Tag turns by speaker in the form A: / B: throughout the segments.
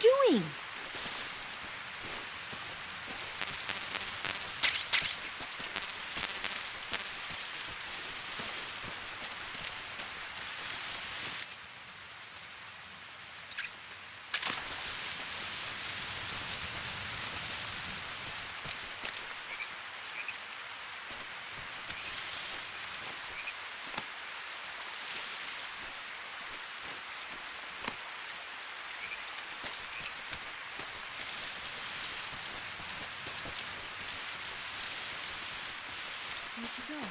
A: doing? Where'd you go?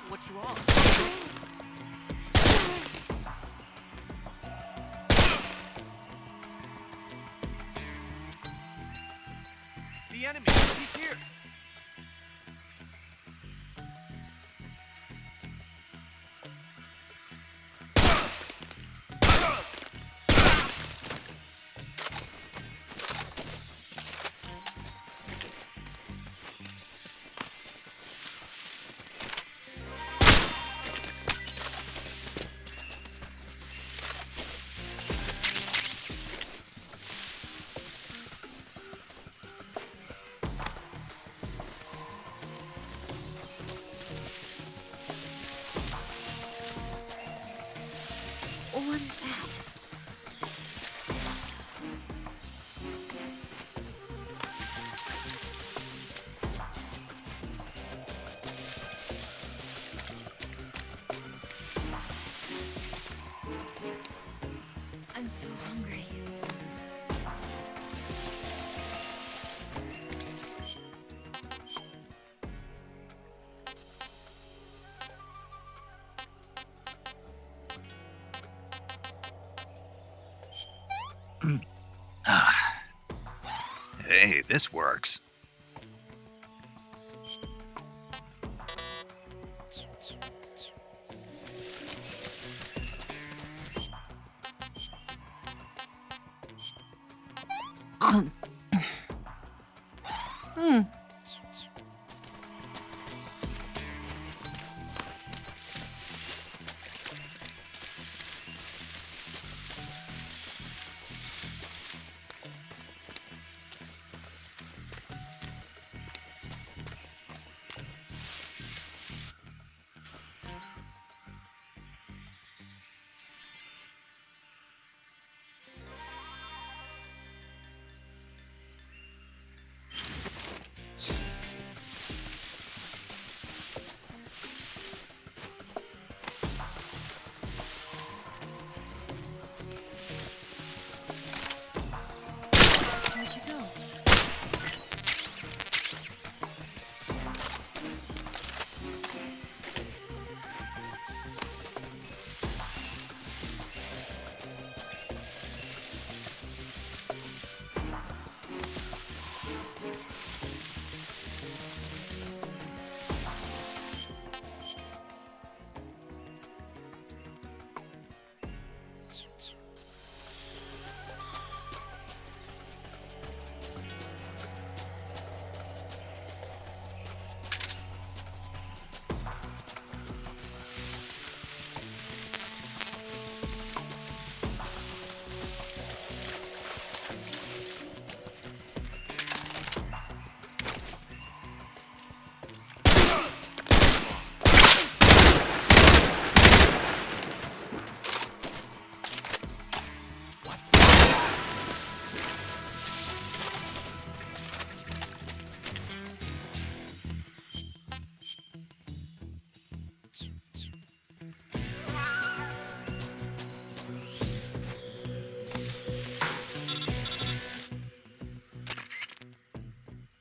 B: What's wrong? The enemy! He's here!
A: What is that? I'm so hungry.
C: Hey, this works.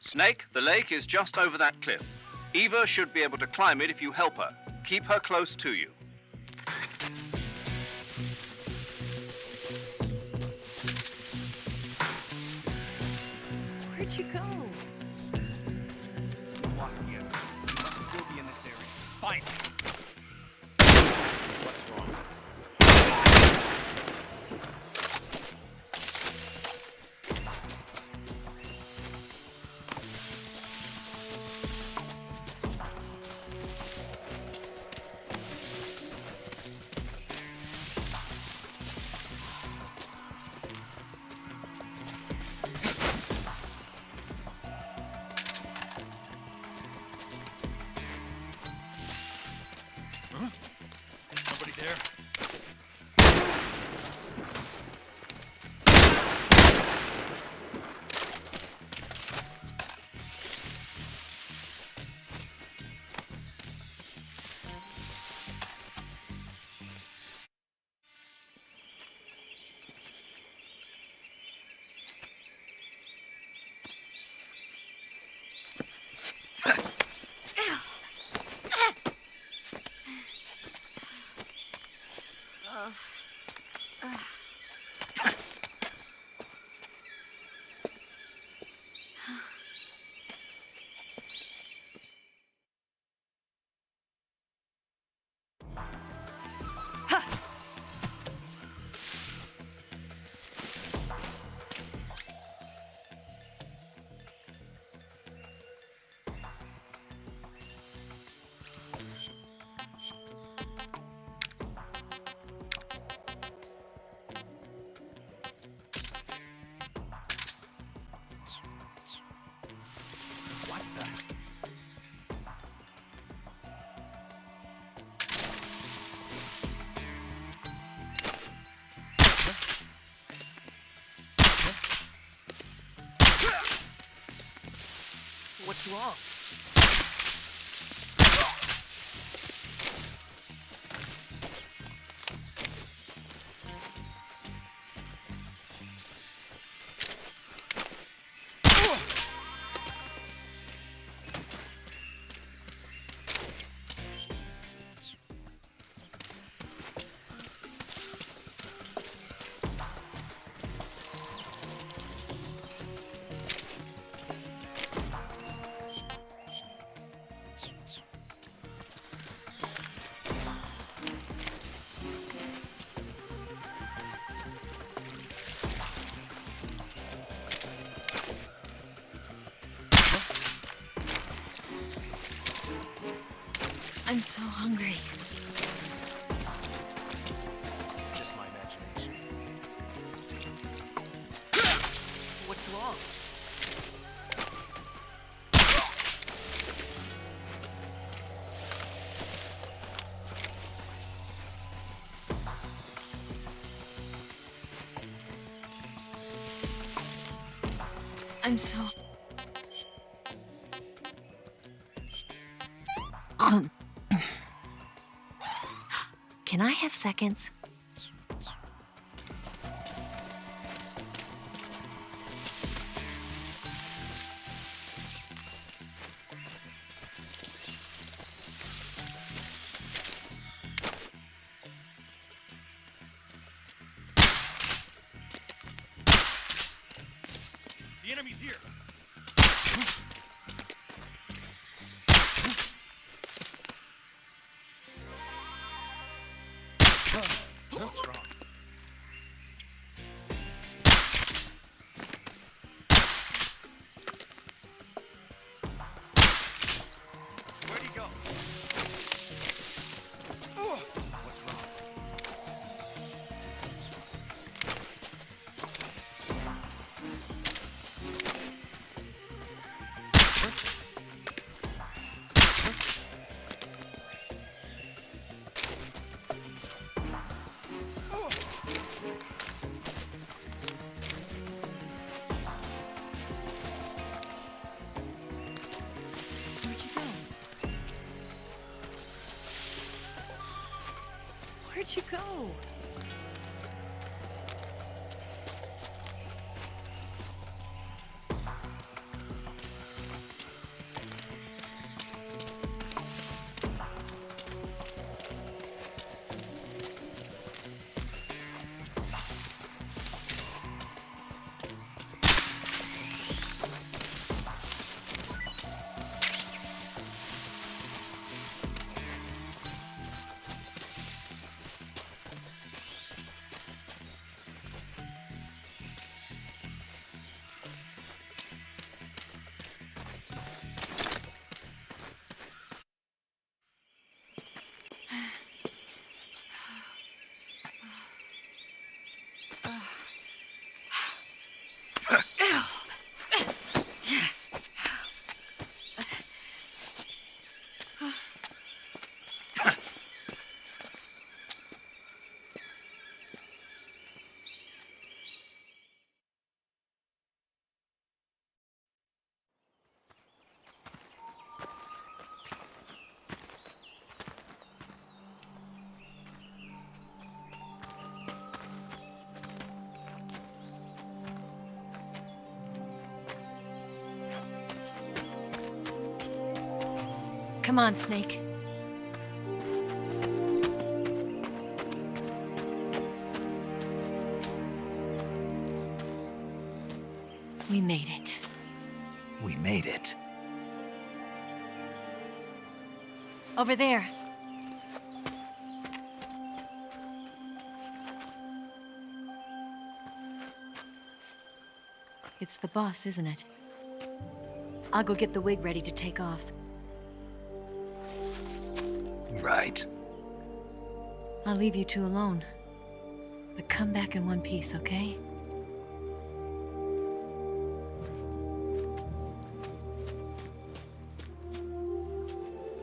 C: Snake, the lake is just over that cliff. Eva should be able to climb it if you help her. Keep her close to you.
A: Where'd you go?
B: Lost Yeti. You must still be in this area. Find him. What's wrong? Somebody there? What the? What's wrong?
A: I'm so hungry.
B: Just my imagination. What's wrong?
A: I'm so... Can I have seconds?
B: The enemy's here. What's wrong? Where'd he go? What's wrong?
A: Where'd you go? Where'd you go? Come on, Snake. We made it.
D: We made it.
A: Over there. It's the boss, isn't it? I'll go get the wig ready to take off.
D: Right.
A: I'll leave you two alone. But come back in one piece, okay?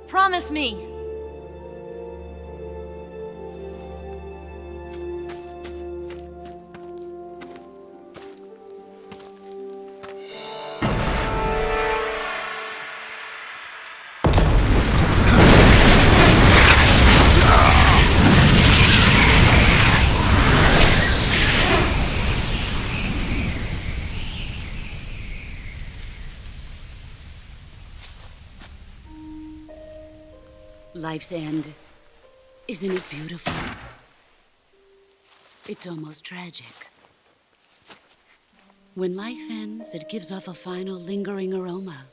A: Promise me!
E: Life's end. Isn't it beautiful? It's almost tragic. When life ends, it gives off a final lingering aroma.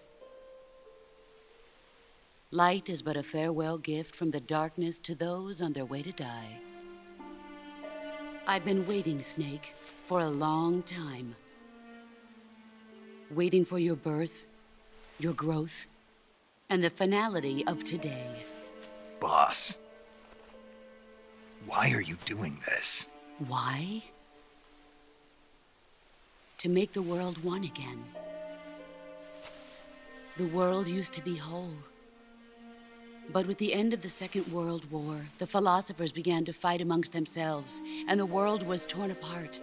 E: Light is but a farewell gift from the darkness to those on their way to die. I've been waiting, Snake, for a long time. Waiting for your birth, your growth, and the finality of today.
D: Boss. Why are you doing this?
E: Why? To make the world one again. The world used to be whole. But with the end of the Second World War, the philosophers began to fight amongst themselves, and the world was torn apart.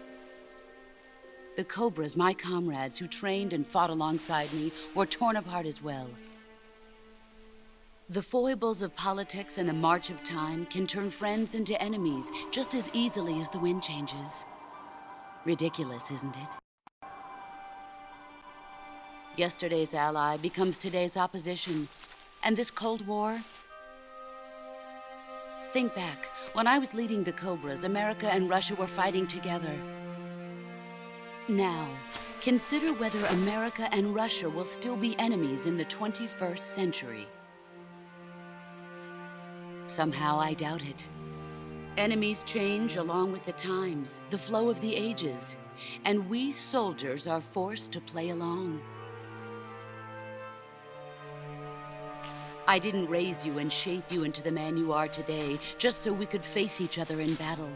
E: The Cobras, my comrades who trained and fought alongside me, were torn apart as well. The foibles of politics and the march of time can turn friends into enemies just as easily as the wind changes. Ridiculous, isn't it? Yesterday's ally becomes today's opposition. And this Cold War? Think back. When I was leading the Cobras, America and Russia were fighting together. Now, consider whether America and Russia will still be enemies in the 21st century. Somehow I doubt it. Enemies change along with the times, the flow of the ages, and we soldiers are forced to play along. I didn't raise you and shape you into the man you are today just so we could face each other in battle.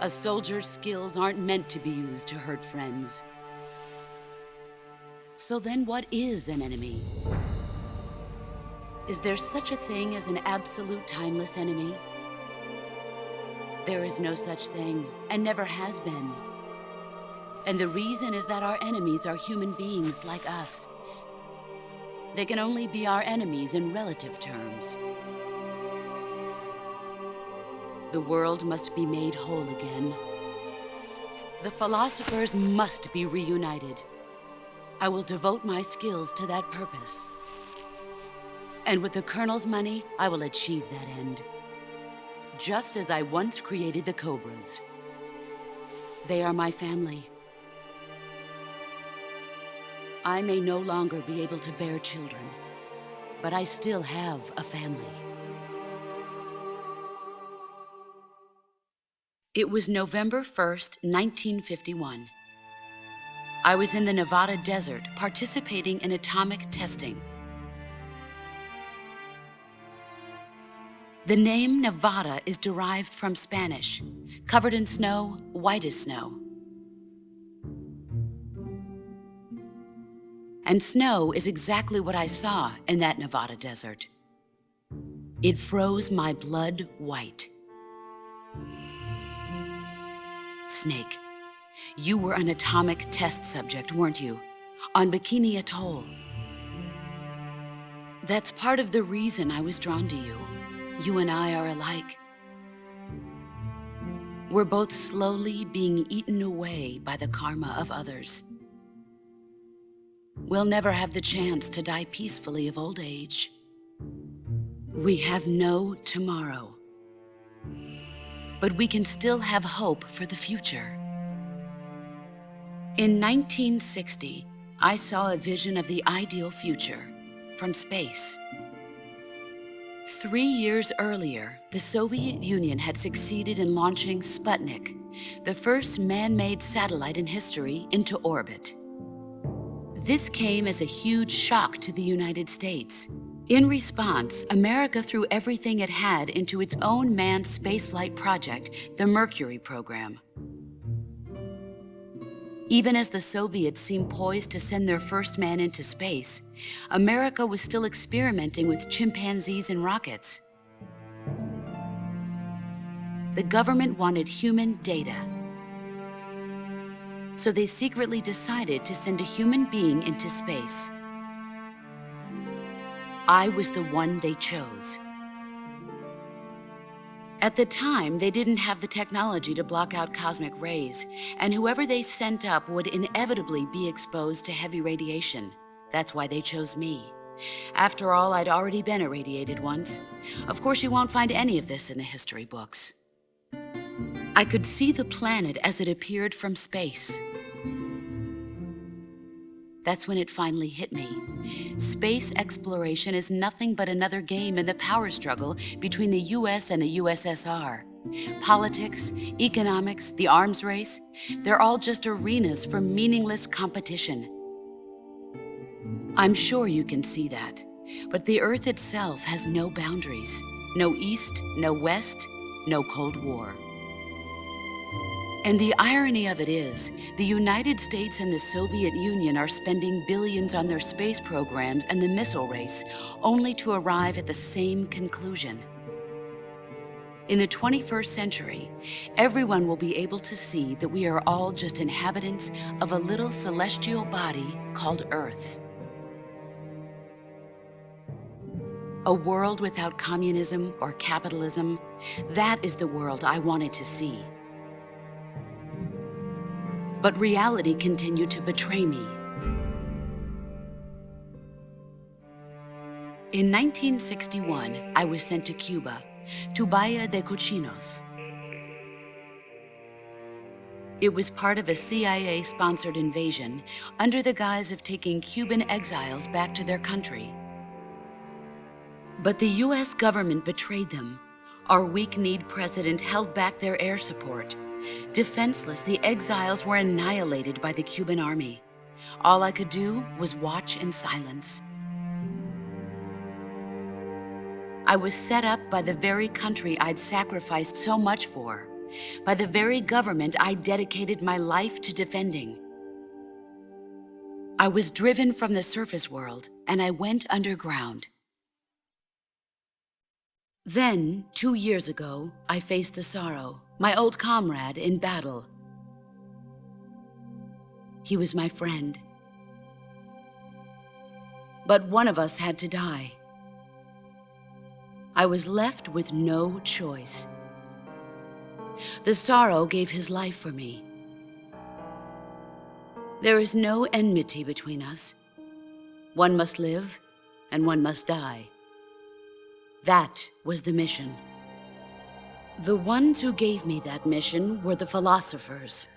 E: A soldier's skills aren't meant to be used to hurt friends. So then what is an enemy? Is there such a thing as an absolute timeless enemy? There is no such thing, and never has been. And the reason is that our enemies are human beings like us. They can only be our enemies in relative terms. The world must be made whole again. The philosophers must be reunited. I will devote my skills to that purpose. And with the Colonel's money, I will achieve that end. Just as I once created the Cobras. They are my family. I may no longer be able to bear children, but I still have a family. It was November 1st, 1951. I was in the Nevada desert participating in atomic testing. The name Nevada is derived from Spanish, covered in snow, white as snow. And snow is exactly what I saw in that Nevada desert. It froze my blood white. Snake, you were an atomic test subject, weren't you? On Bikini Atoll. That's part of the reason I was drawn to you. You and I are alike. We're both slowly being eaten away by the karma of others. we'll never have the chance to die peacefully of old age. We have no tomorrow. But we can still have hope for the future. In 1960, I saw a vision of the ideal future from space. 3 years earlier, the Soviet Union had succeeded in launching Sputnik, the first man-made satellite in history, into orbit. This came as a huge shock to the United States. In response, America threw everything it had into its own manned spaceflight project, the Mercury program. Even as the Soviets seemed poised to send their first man into space, America was still experimenting with chimpanzees and rockets. The government wanted human data. So they secretly decided to send a human being into space. I was the one they chose. At the time, they didn't have the technology to block out cosmic rays, and whoever they sent up would inevitably be exposed to heavy radiation. That's why they chose me. After all, I'd already been irradiated once. Of course, you won't find any of this in the history books. I could see the planet as it appeared from space. That's when it finally hit me. Space exploration is nothing but another game in the power struggle between the US and the USSR. Politics, economics, the arms race, they're all just arenas for meaningless competition. I'm sure you can see that, but the Earth itself has no boundaries. No East, no West, no Cold War. And the irony of it is, the United States and the Soviet Union are spending billions on their space programs and the missile race, only to arrive at the same conclusion. In the 21st century, everyone will be able to see that we are all just inhabitants of a little celestial body called Earth. A world without communism or capitalism, that is the world I wanted to see. But reality continued to betray me. In 1961, I was sent to Cuba, to Bahia de Cochinos. It was part of a CIA-sponsored invasion under the guise of taking Cuban exiles back to their country. But the US government betrayed them. Our weak-kneed president held back their air support. Defenseless, the exiles were annihilated by the Cuban army. All I could do was watch in silence. I was set up by the very country I'd sacrificed so much for, by the very government I dedicated my life to defending. I was driven from the surface world, and I went underground. Then, 2 years ago, I faced the sorrow, my old comrade in battle. He was my friend. But one of us had to die. I was left with no choice. The sorrow gave his life for me. There is no enmity between us. One must live, and one must die. That was the mission. The ones who gave me that mission were the philosophers.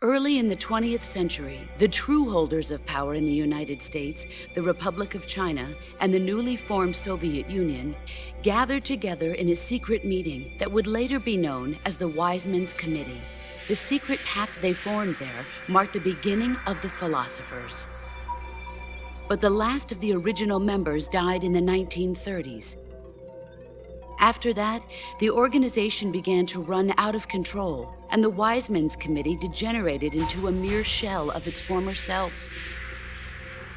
E: Early in the 20th century, the true holders of power in the United States, the Republic of China, and the newly formed Soviet Union gathered together in a secret meeting that would later be known as the Wise Men's Committee. The secret pact they formed there marked the beginning of the philosophers. But the last of the original members died in the 1930s. After that, the organization began to run out of control, and the Wise Men's Committee degenerated into a mere shell of its former self.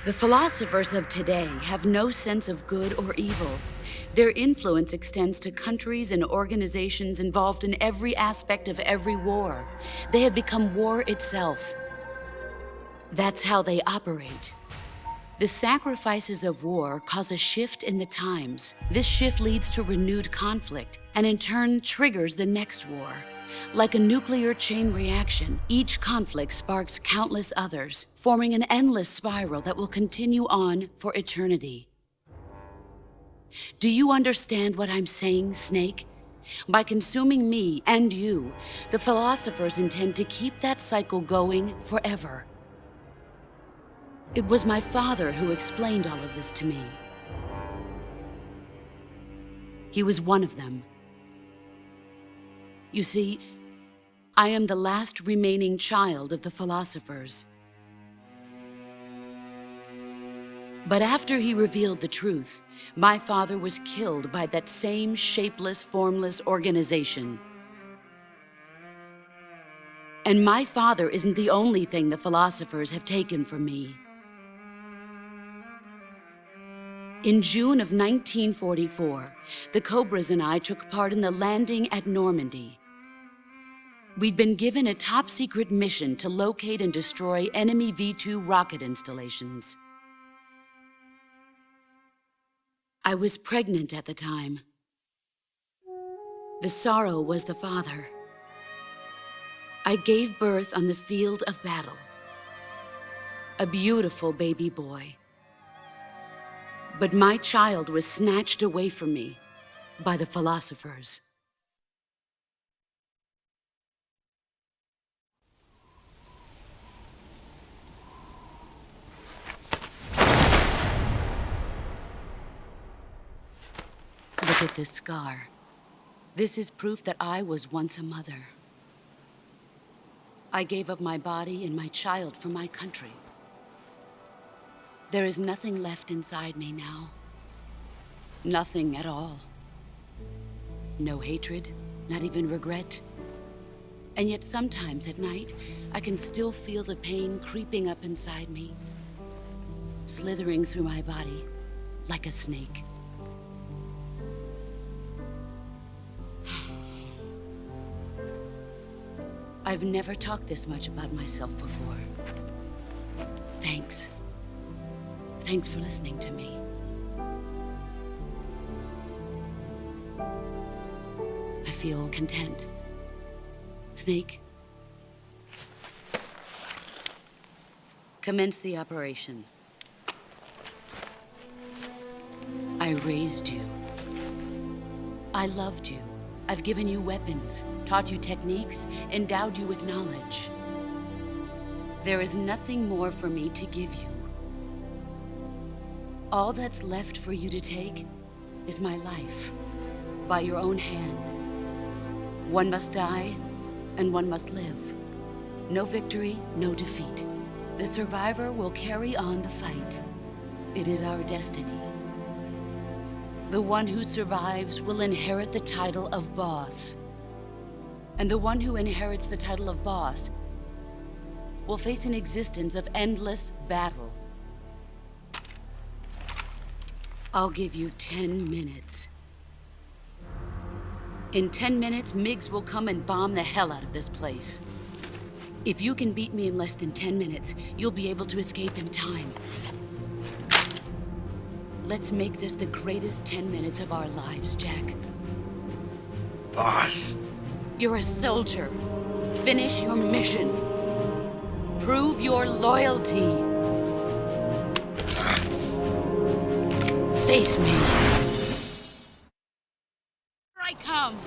E: The philosophers of today have no sense of good or evil. Their influence extends to countries and organizations involved in every aspect of every war. They have become war itself. That's how they operate. The sacrifices of war cause a shift in the times. This shift leads to renewed conflict, and in turn triggers the next war. Like a nuclear chain reaction, each conflict sparks countless others, forming an endless spiral that will continue on for eternity. Do you understand what I'm saying, Snake? By consuming me and you, the philosophers intend to keep that cycle going forever. It was my father who explained all of this to me. He was one of them. You see, I am the last remaining child of the philosophers. But after he revealed the truth, my father was killed by that same shapeless, formless organization. And my father isn't the only thing the philosophers have taken from me. In June of 1944, the Cobras and I took part in the landing at Normandy. We'd been given a top-secret mission to locate and destroy enemy V-2 rocket installations. I was pregnant at the time. The sorrow was the father. I gave birth on the field of battle. A beautiful baby boy. But my child was snatched away from me by the philosophers. Look at this scar. This is proof that I was once a mother. I gave up my body and my child for my country. There is nothing left inside me now. Nothing at all. No hatred, not even regret. And yet sometimes at night, I can still feel the pain creeping up inside me, slithering through my body like a snake. I've never talked this much about myself before. Thanks. Thanks for listening to me. I feel content. Snake, commence the operation. I raised you. I loved you. I've given you weapons, taught you techniques, endowed you with knowledge. There is nothing more for me to give you. All that's left for you to take is my life, by your own hand. One must die, and one must live. No victory, no defeat. The survivor will carry on the fight. It is our destiny. The one who survives will inherit the title of boss. And the one who inherits the title of boss will face an existence of endless battle. I'll give you 10 minutes. In 10 minutes, MiGs will come and bomb the hell out of this place. If you can beat me in less than 10 minutes, you'll be able to escape in time. Let's make this the greatest 10 minutes of our lives, Jack.
D: Boss.
E: You're a soldier. Finish your mission. Prove your loyalty. Face me. Here I come.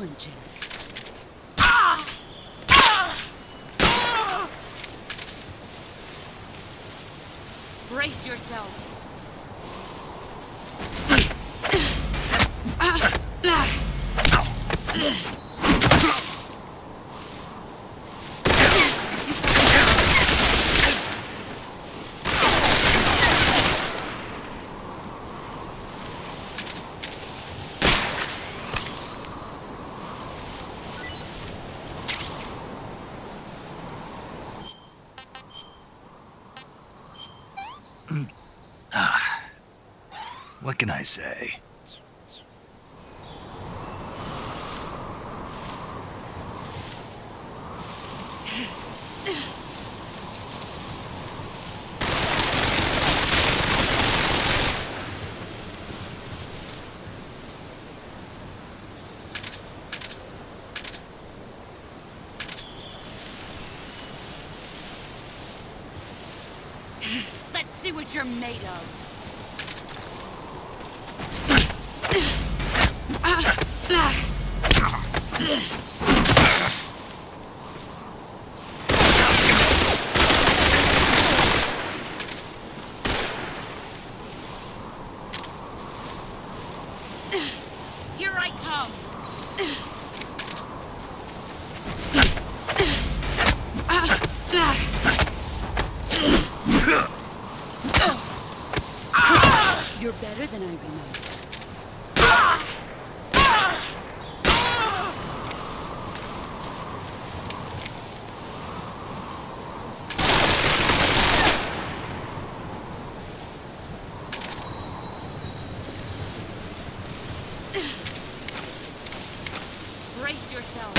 E: violent, Jack. Brace yourself.
D: What can I say?
E: Let's see what you're made of. Here I come. You're better than I remember. Brace yourself.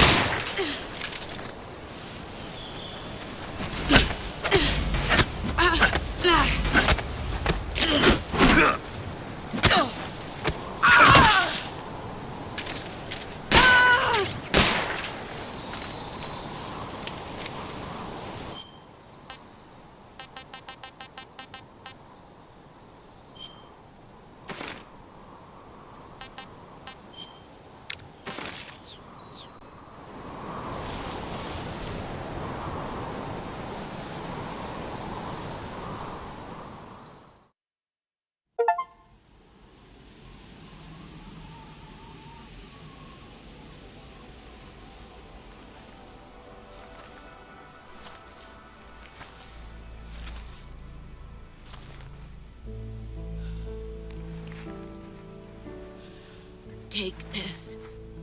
E: Take this.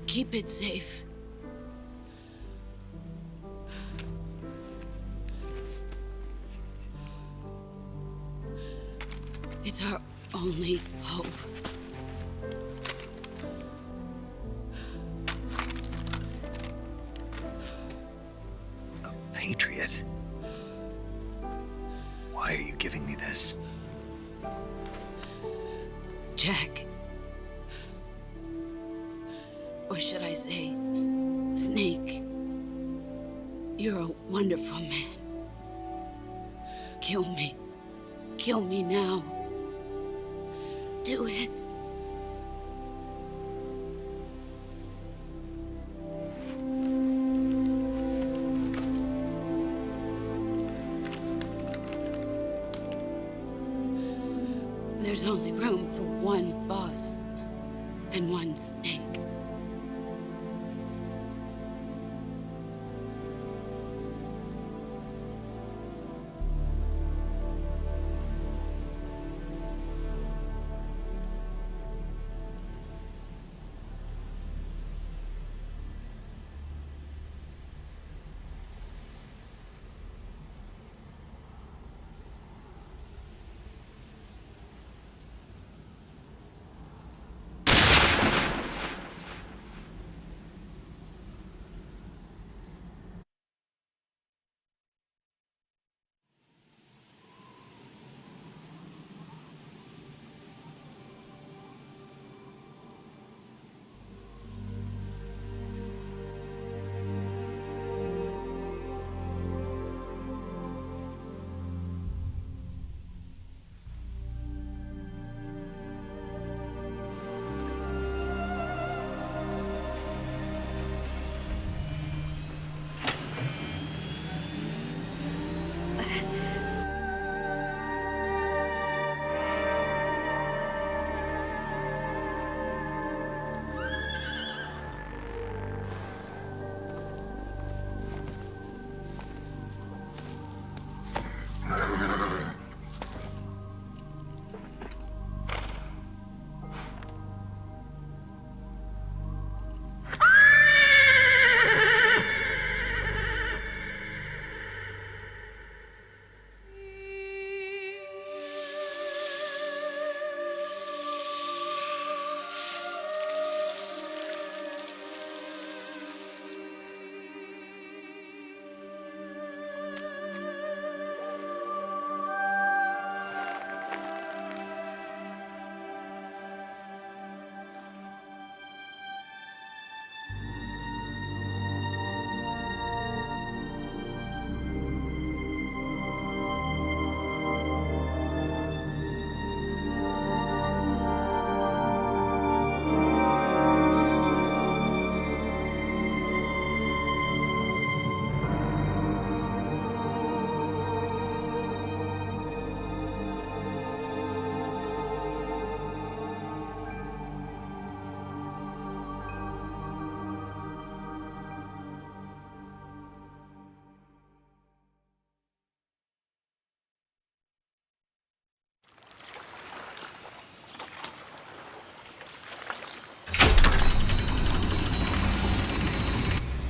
E: Keep it safe. It's our only hope.
D: A patriot? Why are you giving me this?
E: Jack. Or should I say, Snake? You're a wonderful man. Kill me. Kill me now. Do it. There's only room for one boss and one snake.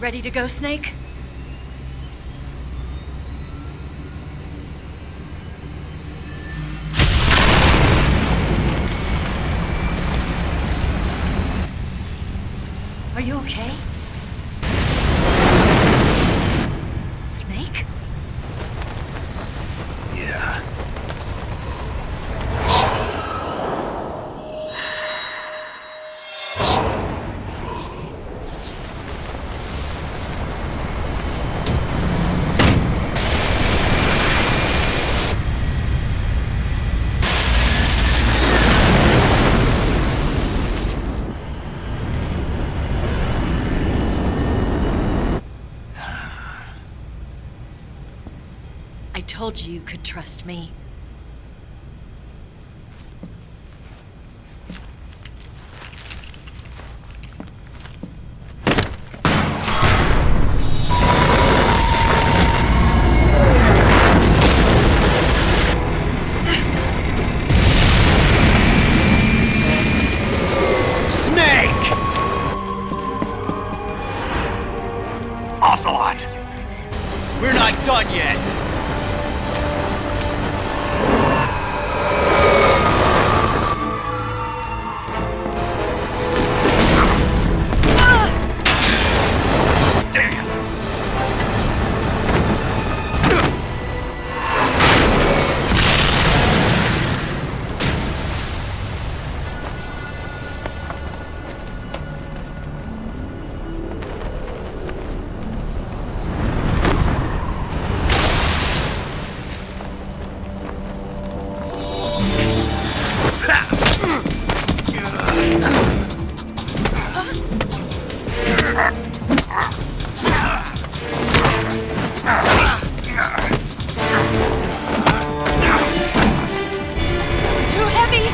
A: Ready to go, Snake? Are you okay? Snake?
D: Yeah.
A: I told you you could trust me.
D: Snake! Ocelot!
B: We're not done yet.
A: Too heavy!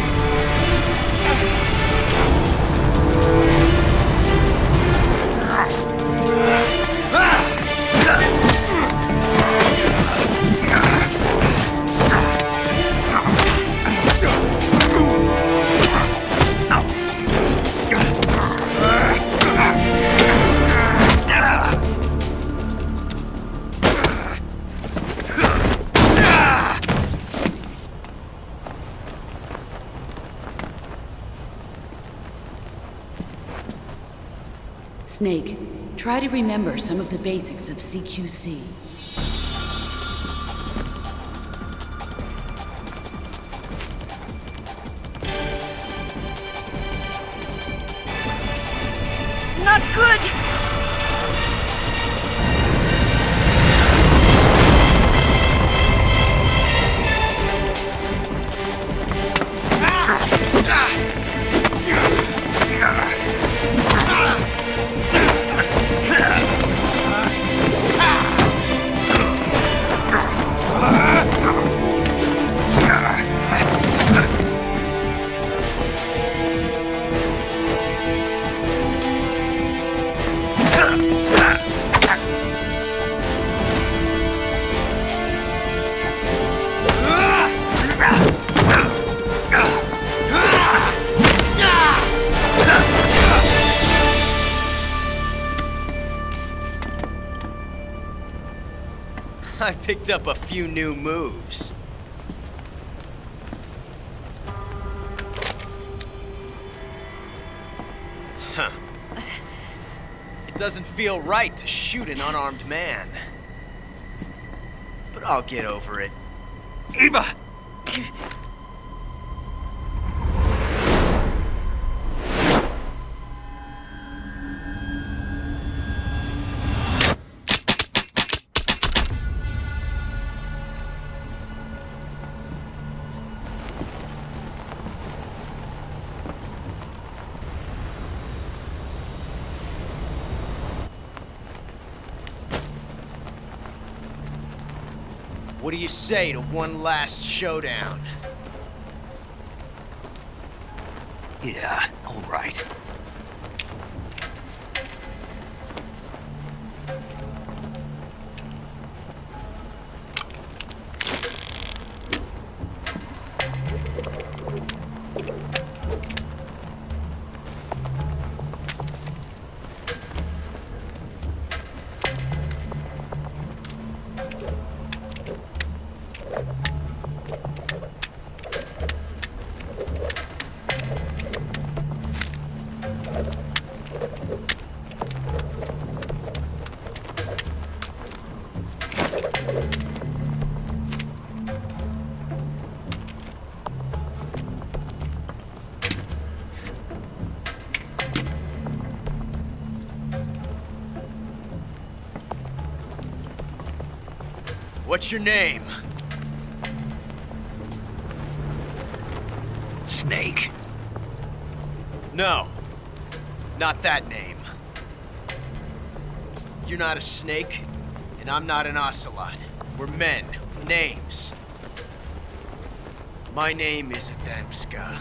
E: Snake, try to remember some of the basics of CQC.
A: Not good!
B: I picked up a few new moves. Huh. It doesn't feel right to shoot an unarmed man. But I'll get over it.
D: Eva!
B: What do you say to one last showdown?
D: Yeah, all right.
B: What's your name?
D: Snake.
B: No. Not that name. You're not a snake, and I'm not an ocelot. We're men with names. My name is Adamska.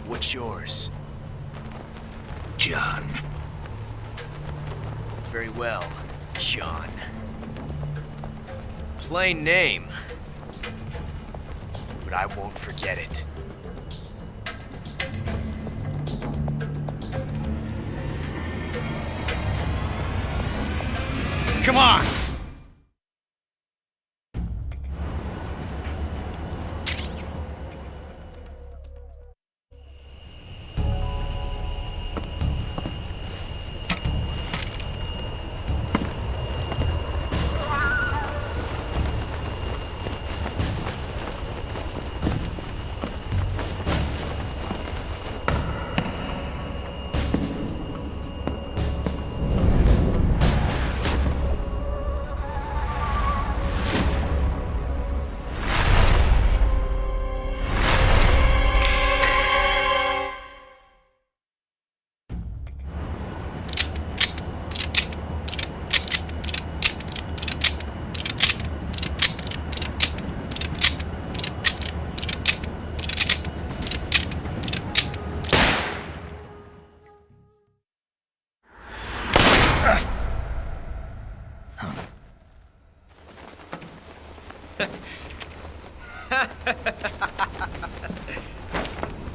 B: What's yours?
D: John.
B: Very well, John. Plain name. But I won't forget it. Come on!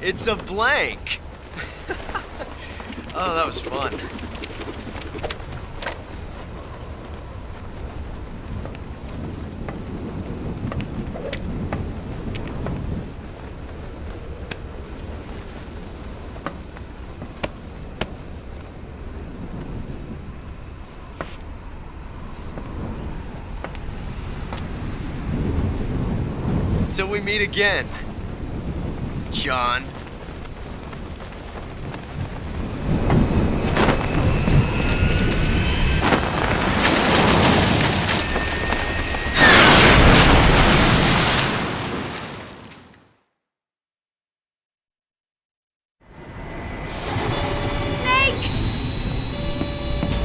B: It's a blank. Oh, that was fun. Until we meet again, John.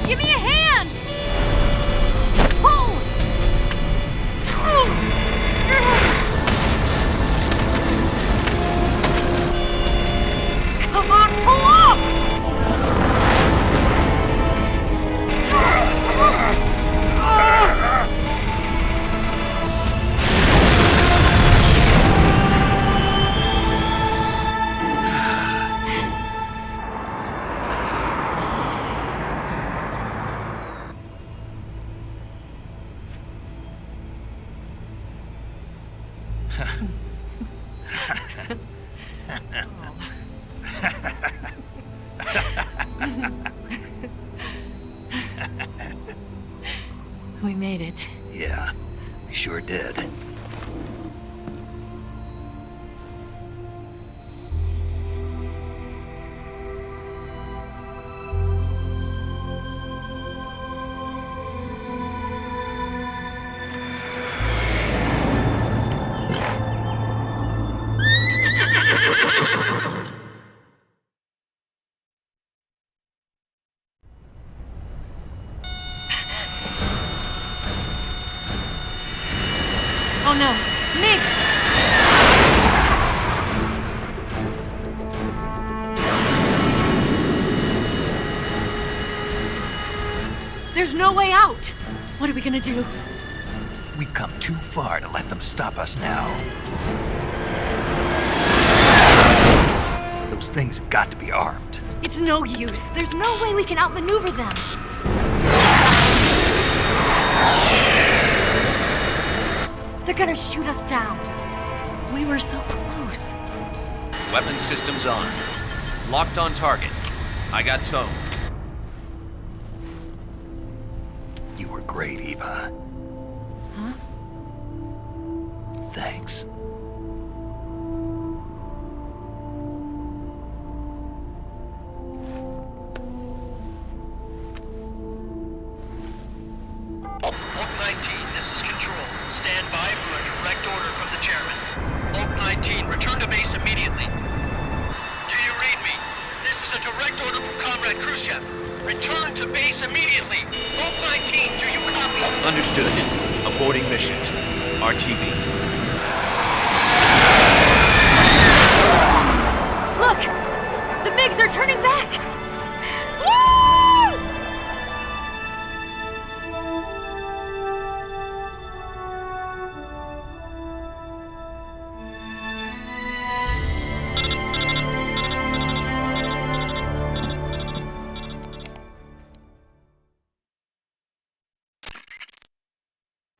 A: Give me a hand! Pull! Come on, pull up! We made it.
D: Yeah, we sure did.
A: Oh no, Miggs! There's no way out! What are we gonna do?
D: We've come too far to let them stop us now. Those things have got to be armed.
A: It's no use. There's no way we can outmaneuver them. They're gonna shoot us down. We were so close.
F: Weapons systems on. Locked on target.
B: I got towed.
D: You were great, Eva.
A: Huh?
D: Thanks.
F: Oak 19, this is Control. Stand by for a direct order from the chairman. Oak 19, return to base immediately. Do you read me? This is a direct order from Comrade Khrushchev. Return to base immediately. Oak 19, do you copy?
B: Understood. Aborting mission. RTB.
A: Look! The MiGs are turning back! Woo!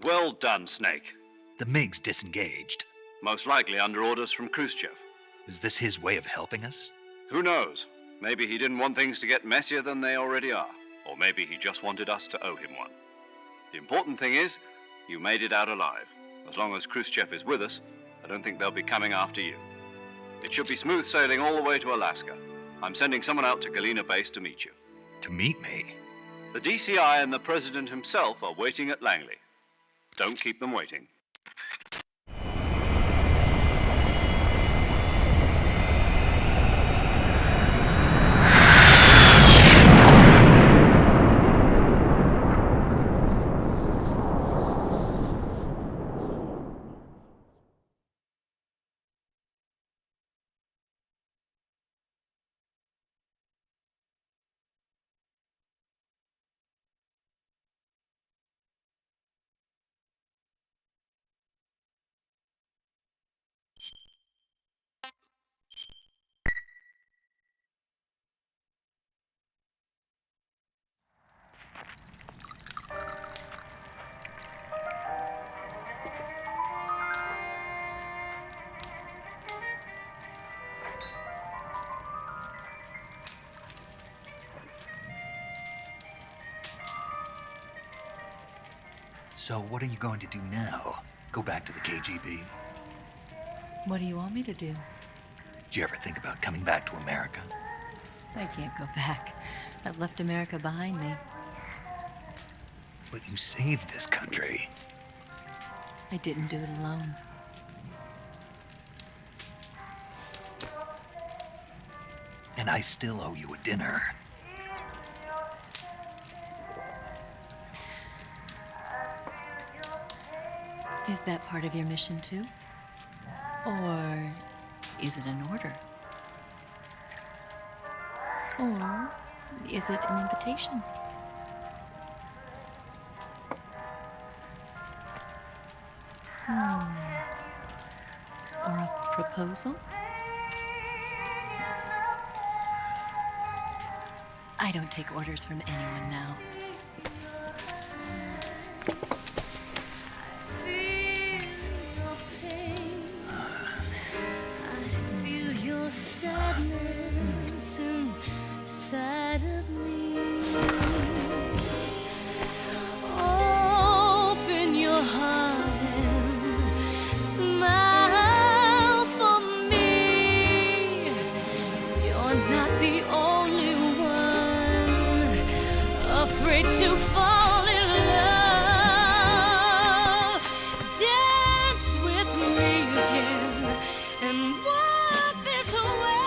C: Well done, Snake.
D: The MiGs disengaged.
C: Most likely under orders from Khrushchev.
D: Is this his way of helping us?
C: Who knows? Maybe he didn't want things to get messier than they already are. Or maybe he just wanted us to owe him one. The important thing is, you made it out alive. As long as Khrushchev is with us, I don't think they'll be coming after you. It should be smooth sailing all the way to Alaska. I'm sending someone out to Galena Base to meet you.
D: To meet me?
C: The DCI and the President himself are waiting at Langley. Don't keep them waiting.
D: So what are you going to do now? Go back to the KGB?
A: What do you want me to do?
D: Did you ever think about coming back to America?
A: I can't go back. I've left America behind me.
D: But you saved this country.
A: I didn't do it alone.
D: And I still owe you a dinner.
A: Is that part of your mission too? Or is it an order? Or is it an invitation? Or a proposal? I don't take orders from anyone now.
G: Sadness inside of me. Open your heart and smile for me. You're not the only one afraid to fall in love. Dance with me again and wipe this away.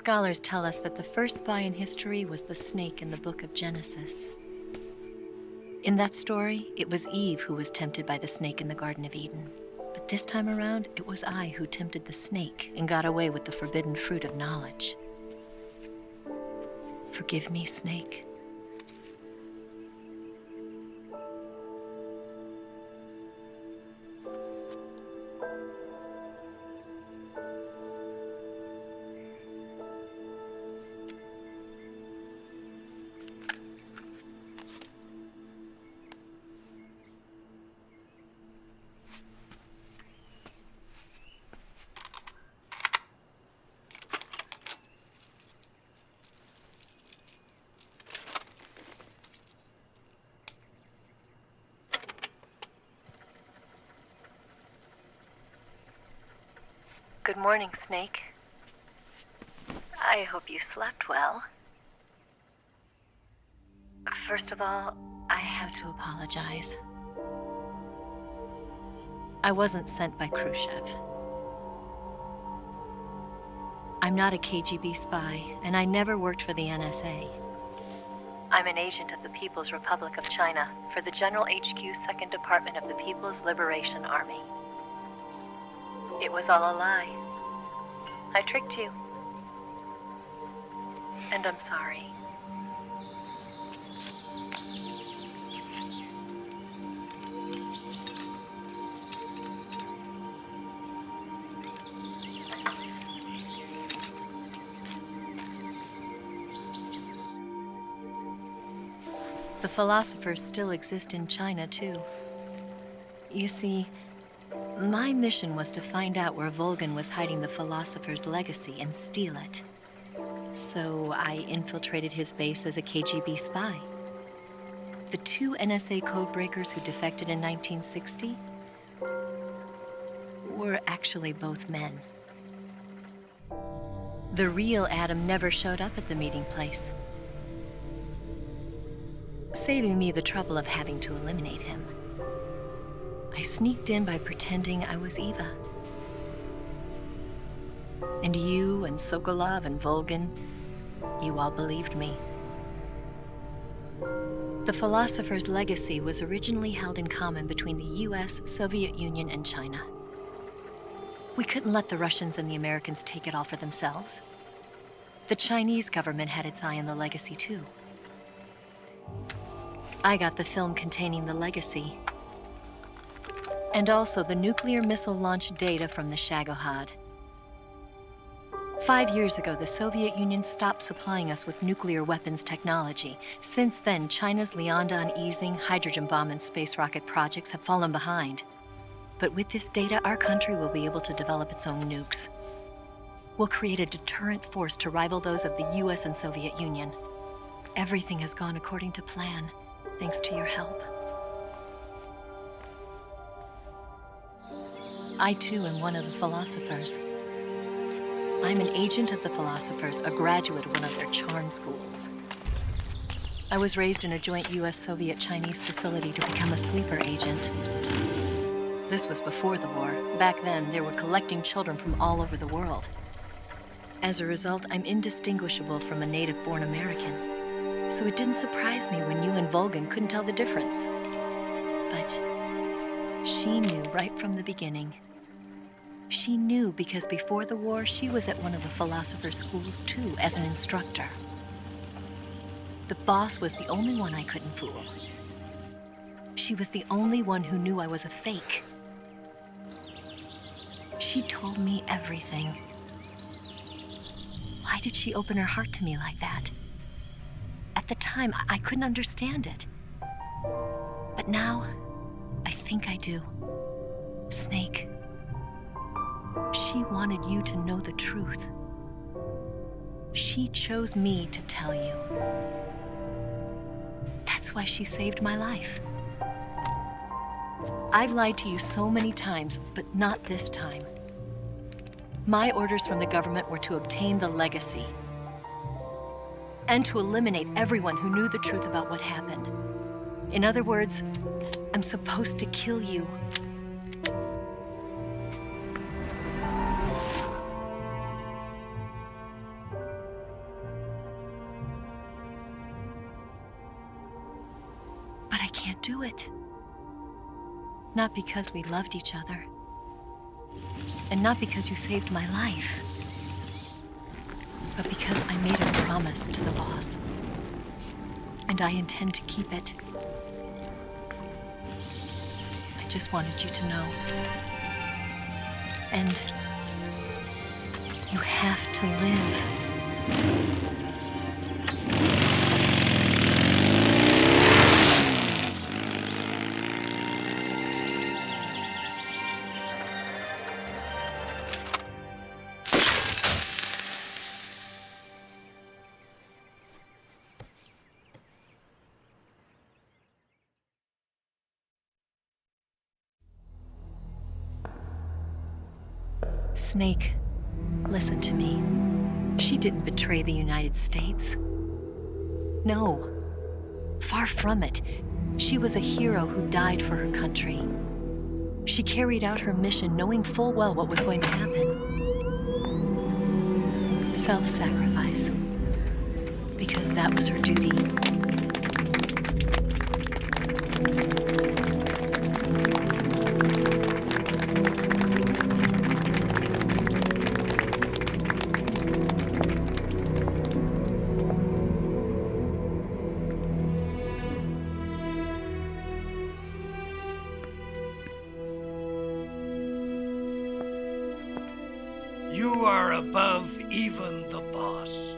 A: Scholars tell us that the first spy in history was the snake in the book of Genesis. In that story, it was Eve who was tempted by the snake in the Garden of Eden. But this time around, it was I who tempted the snake and got away with the forbidden fruit of knowledge. Forgive me, snake.
H: Good morning, Snake. I hope you slept well. First of all,
A: I have to apologize. I wasn't sent by Khrushchev. I'm not a KGB spy, and I never worked for the NSA.
H: I'm an agent of the People's Republic of China for the General HQ 2nd Department of the People's Liberation Army. It was all a lie. I tricked you. And I'm sorry.
A: The philosophers still exist in China, too. You see, my mission was to find out where Volgan was hiding the philosopher's legacy and steal it. So I infiltrated his base as a KGB spy. The 2 NSA codebreakers who defected in 1960 were actually both men. The real Adam never showed up at the meeting place, saving me the trouble of having to eliminate him. I sneaked in by pretending I was Eva. And you and Sokolov and Volgan, you all believed me. The philosopher's legacy was originally held in common between the US, Soviet Union, and China. We couldn't let the Russians and the Americans take it all for themselves. The Chinese government had its eye on the legacy too. I got the film containing the legacy, and also the nuclear missile launch data from the Shagohod. 5 years ago, the Soviet Union stopped supplying us with nuclear weapons technology. Since then, China's Liaodong easing, hydrogen bomb, and space rocket projects have fallen behind. But with this data, our country will be able to develop its own nukes. We'll create a deterrent force to rival those of the US and Soviet Union. Everything has gone according to plan, thanks to your help. I too am one of the philosophers. I'm an agent of the philosophers, a graduate of one of their charm schools. I was raised in a joint US-Soviet-Chinese facility to become a sleeper agent. This was before the war. Back then, they were collecting children from all over the world. As a result, I'm indistinguishable from a native-born American. So it didn't surprise me when you and Volgan couldn't tell the difference. But she knew right from the beginning. She knew because before the war, she was at one of the philosopher's schools too, as an instructor. The boss was the only one I couldn't fool. She was the only one who knew I was a fake. She told me everything. Why did she open her heart to me like that? At the time, I couldn't understand it. But now, I think I do. Snake. She wanted you to know the truth. She chose me to tell you. That's why she saved my life. I've lied to you so many times, but not this time. My orders from the government were to obtain the legacy and to eliminate everyone who knew the truth about what happened. In other words, I'm supposed to kill you. can't do it. Not because we loved each other. And not because you saved my life. But because I made a promise to the boss. And I intend to keep it. I just wanted you to know. And you have to live. Snake, listen to me. She didn't betray the United States. No, far from it. She was a hero who died for her country. She carried out her mission knowing full well what was going to happen. Self-sacrifice. Because that was her duty.
I: You are above even the boss.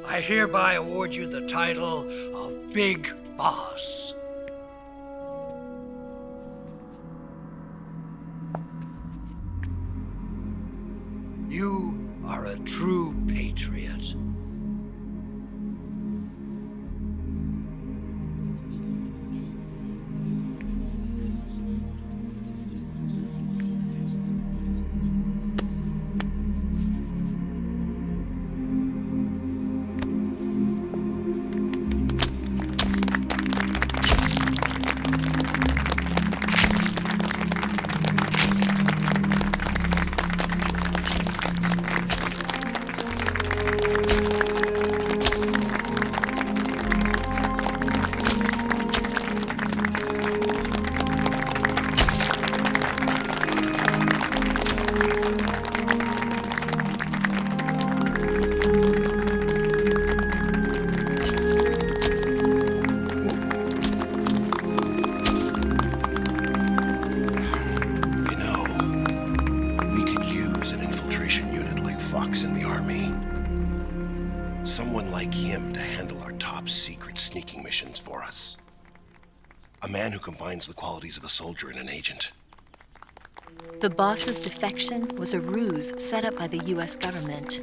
I: I hereby award you the title of Big Boss. You are a true patriot.
J: Someone like him to handle our top secret sneaking missions for us. A man who combines the qualities of a soldier and an agent.
A: The boss's defection was a ruse set up by the US government.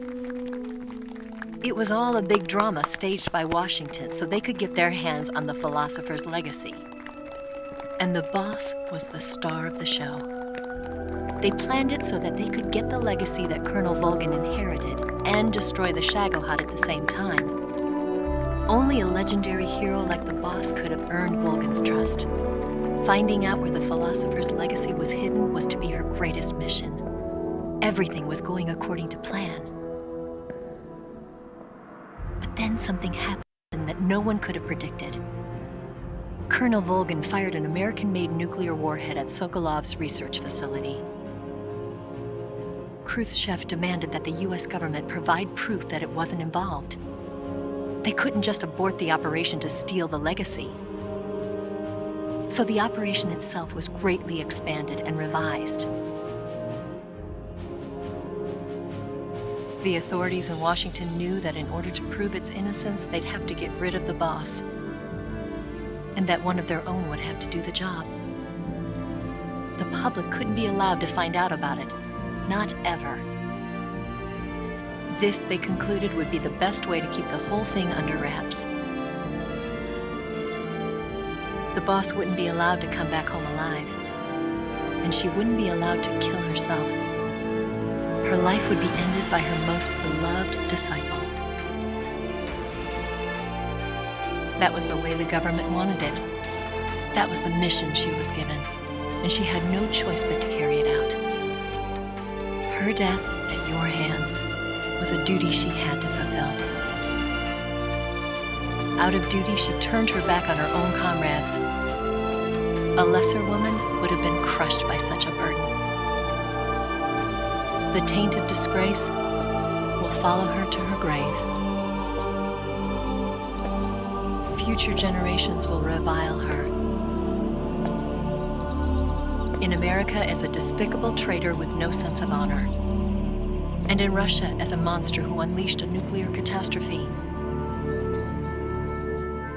A: It was all a big drama staged by Washington so they could get their hands on the philosopher's legacy. And the boss was the star of the show. They planned it so that they could get the legacy that Colonel Volgin inherited and destroy the Shagohod at the same time. Only a legendary hero like the boss could have earned Volgin's trust. Finding out where the philosopher's legacy was hidden was to be her greatest mission. Everything was going according to plan. But then something happened that no one could have predicted. Colonel Volgin fired an American-made nuclear warhead at Sokolov's research facility. Khrushchev demanded that the US government provide proof that it wasn't involved. They couldn't just abort the operation to steal the legacy. So the operation itself was greatly expanded and revised. The authorities in Washington knew that in order to prove its innocence, they'd have to get rid of the boss, and that one of their own would have to do the job. The public couldn't be allowed to find out about it. Not ever. This, they concluded, would be the best way to keep the whole thing under wraps. The boss wouldn't be allowed to come back home alive, and she wouldn't be allowed to kill herself. Her life would be ended by her most beloved disciple. That was the way the government wanted it. That was the mission she was given, and she had no choice but to carry it out. Her death at your hands was a duty she had to fulfill. Out of duty, she turned her back on her own comrades lesser woman would have been crushed by such a burden. The taint of disgrace will follow her to her grave. Future generations will revile her. In America as a despicable traitor with no sense of honor. And in Russia as a monster who unleashed a nuclear catastrophe.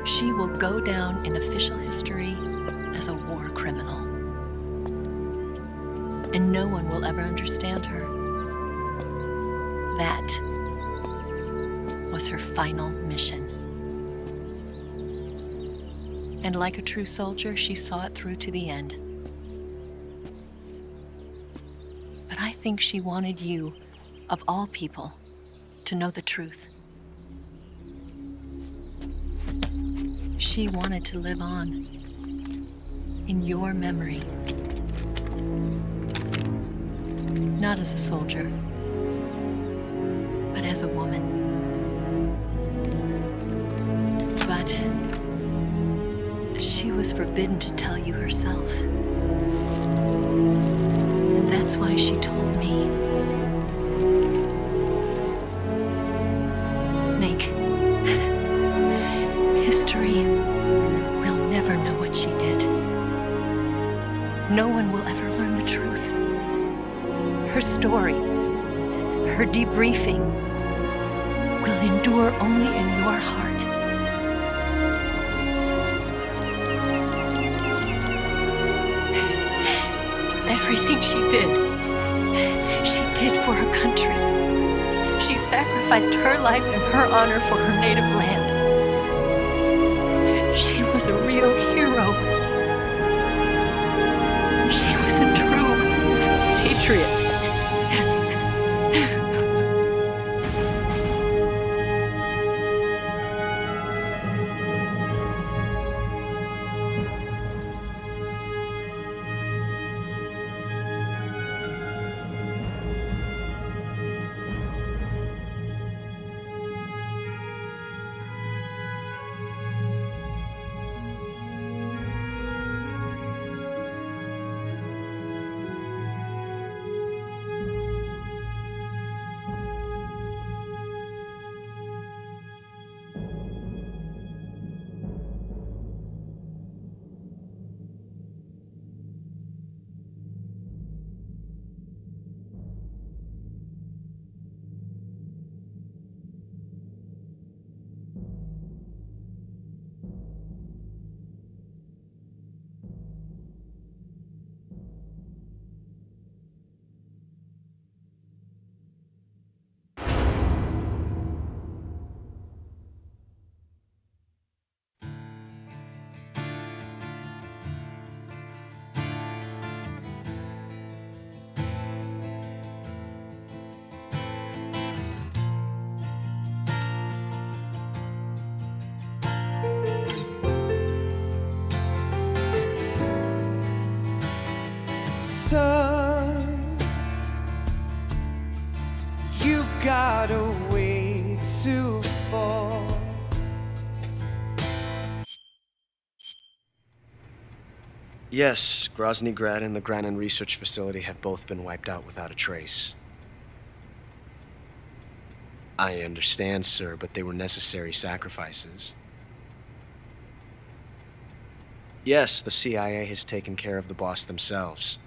A: She will go down in official history as a war criminal. And no one will ever understand her. That was her final mission. And like a true soldier, she saw it through to the end. But I think she wanted you, of all people, to know the truth. She wanted to live on in your memory. Not as a soldier, but as a woman. But she was forbidden to tell you herself. And that's why she told me. Snake, history will never know what she did. No one will ever learn the truth. Her story, her debriefing, will endure only in your heart. Everything she did for her country. She sacrificed her life and her honor for her native land. She was a real hero. She was a true patriot.
K: Son, you've got a way to fall.
B: Yes, Grozny Grad and the Granin Research Facility have both been wiped out without a trace. I understand, sir, but they were necessary sacrifices. Yes, the CIA has taken care of the boss themselves.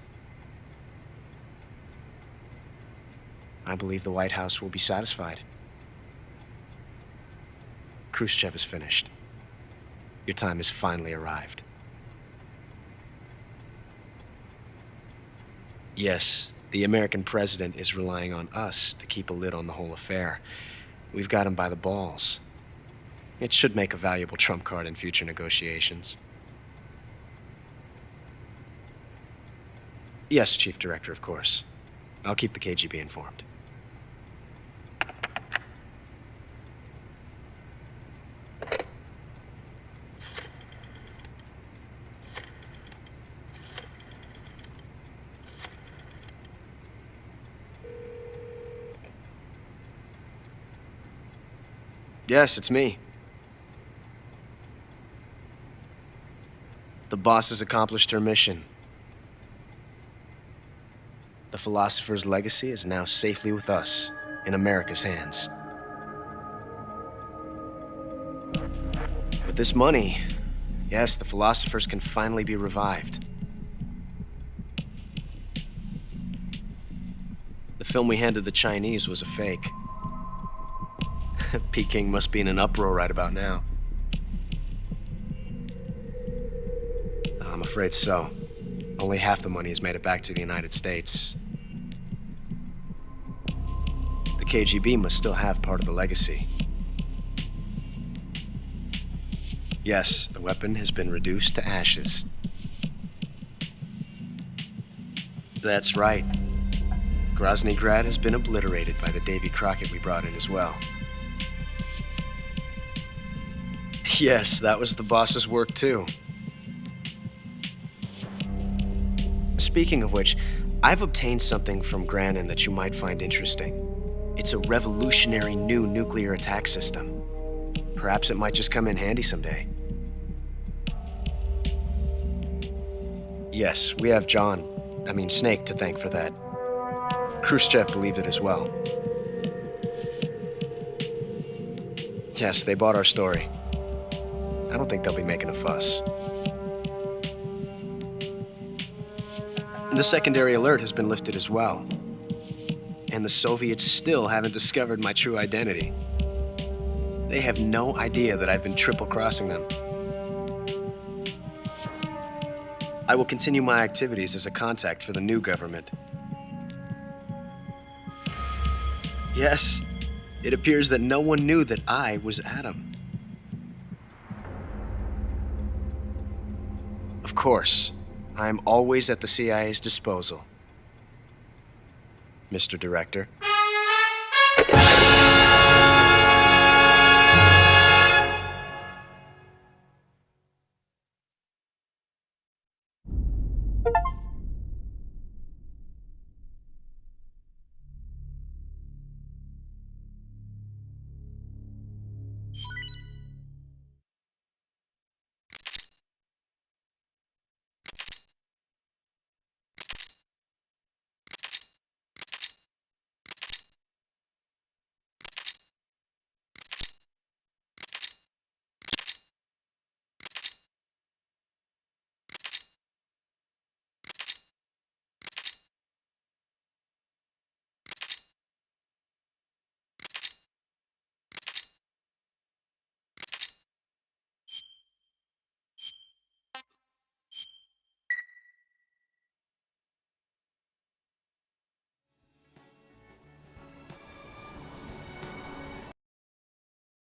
B: I believe the White House will be satisfied. Khrushchev is finished. Your time has finally arrived. Yes, the American president is relying on us to keep a lid on the whole affair. We've got him by the balls. It should make a valuable trump card in future negotiations. Yes, Chief Director, of course. I'll keep the KGB informed. Yes, it's me. The boss has accomplished her mission. The philosopher's legacy is now safely with us, in America's hands. With this money, yes, the philosophers can finally be revived. The film we handed the Chinese was a fake. Peking must be in an uproar right about now. I'm afraid so. Only half the money has made it back to the United States. The KGB must still have part of the legacy. Yes, the weapon has been reduced to ashes. That's right. Grozny Grad has been obliterated by the Davy Crockett we brought in as well. Yes, that was the boss's work too. Speaking of which, I've obtained something from Granin that you might find interesting. It's a revolutionary new nuclear attack system. Perhaps it might just come in handy someday. Yes, we have Snake to thank for that. Khrushchev believed it as well. Yes, they bought our story. I don't think they'll be making a fuss. The secondary alert has been lifted as well. And the Soviets still haven't discovered my true identity. They have no idea that I've been triple-crossing them. I will continue my activities as a contact for the new government. Yes, it appears that no one knew that I was Adam. Of course, I am always at the CIA's disposal, Mr. Director.